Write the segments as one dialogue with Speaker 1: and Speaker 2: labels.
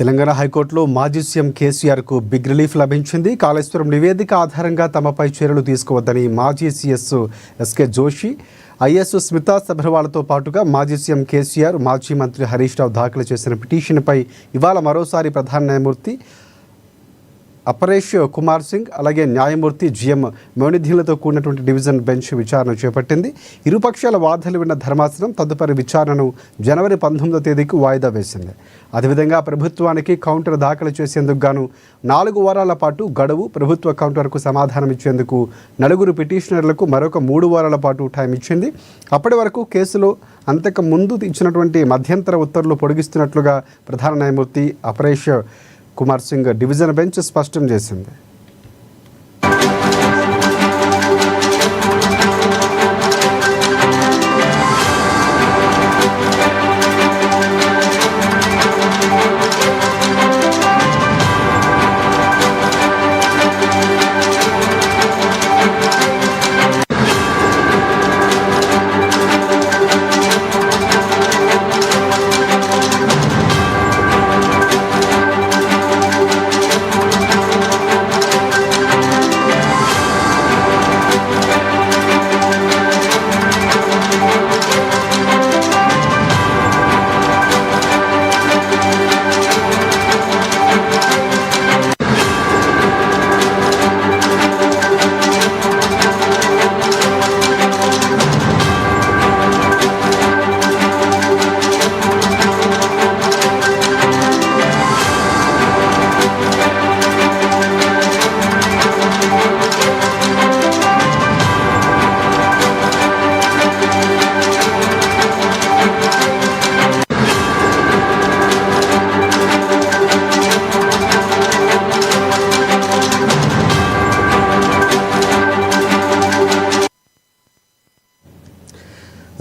Speaker 1: తెలంగాణ హైకోర్టులో మాజీ సీఎం కేసీఆర్కు బిగ్ రిలీఫ్ లభించింది. కాళేశ్వరం నివేదిక ఆధారంగా తమపై చర్యలు తీసుకోవద్దని మాజీ CS SK Joshi, IAS Smita సబర్వాల్తో పాటుగా మాజీ సీఎం కేసీఆర్, మాజీ మంత్రి హరీష్ రావు దాఖలు చేసిన పిటిషన్పై ఇవాళ మరోసారి ప్రధాన న్యాయమూర్తి అపరేష్ కుమార్ సింగ్ అలాగే న్యాయమూర్తి జిఎం మౌనిధీలతో కూడినటువంటి డివిజన్ బెంచ్ విచారణ చేపట్టింది. ఇరుపక్షాల వాదనలు విన్న ధర్మాసనం తదుపరి విచారణను జనవరి 19వ తేదీకి వాయిదా వేసింది. అదేవిధంగా ప్రభుత్వానికి కౌంటర్ దాఖలు చేసేందుకు గాను 4 వారాల పాటు గడువు, ప్రభుత్వ కౌంటర్కు సమాధానం ఇచ్చేందుకు 4 పిటిషనర్లకు మరొక 3 వారాల పాటు టైం ఇచ్చింది. అప్పటి వరకు కేసులో అంతకు ముందు ఇచ్చినటువంటి మధ్యంతర ఉత్తర్వులు పొడిగిస్తున్నట్లుగా ప్రధాన న్యాయమూర్తి అపరేష్ కుమార్ సింగ్ డివిజన్ బెంచ్ స్పష్టం చేసింది.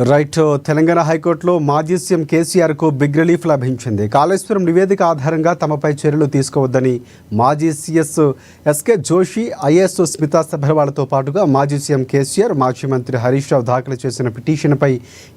Speaker 1: రైట్. తెలంగాణ హైకోర్టులో మాజీ సీఎం కేసీఆర్కు బిగ్ రిలీఫ్ లభించింది. కాళేశ్వరం నివేదిక ఆధారంగా తమపై చర్యలు తీసుకోవద్దని మాజీ CS SK Joshi, IAS Smita సబర్వాల్తో పాటుగా మాజీ సీఎం కేసీఆర్, మాజీ మంత్రి హరీష్ రావు దాఖలు చేసిన పిటిషన్పై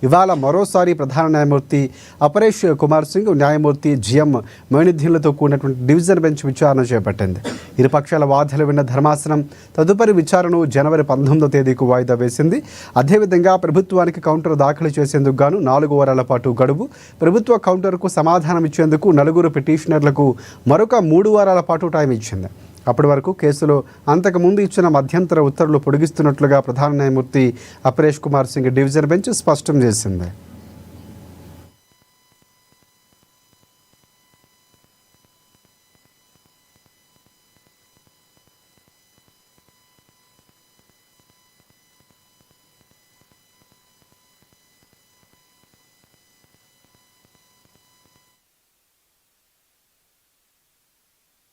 Speaker 1: ఇవాళ మరోసారి ప్రధాన న్యాయమూర్తి అపరేష్ కుమార్ సింగ్, న్యాయమూర్తి జిఎం మౌనిధీలతో కూడినటువంటి డివిజన్ బెంచ్ విచారణ చేపట్టింది. ఇరుపక్షాల వాదనలు విన్న ధర్మాసనం తదుపరి విచారణను జనవరి 19వ తేదీకి వాయిదా వేసింది. అదేవిధంగా ప్రభుత్వానికి కౌంటర్ దాఖలు చేసేందుకు గాను 4 వారాల పాటు గడువు, ప్రభుత్వ కౌంటర్కు సమాధానం ఇచ్చేందుకు 4 పిటిషనర్లకు మరొక 3 వారాల పాటు టైం ఇచ్చింది. అప్పటి వరకు కేసులో అంతకుముందు ఇచ్చిన మధ్యంతర ఉత్తర్వులు పొడిగిస్తున్నట్లుగా ప్రధాన న్యాయమూర్తి అపరేష్ కుమార్ సింగ్ డివిజన్ బెంచ్ స్పష్టం చేసింది.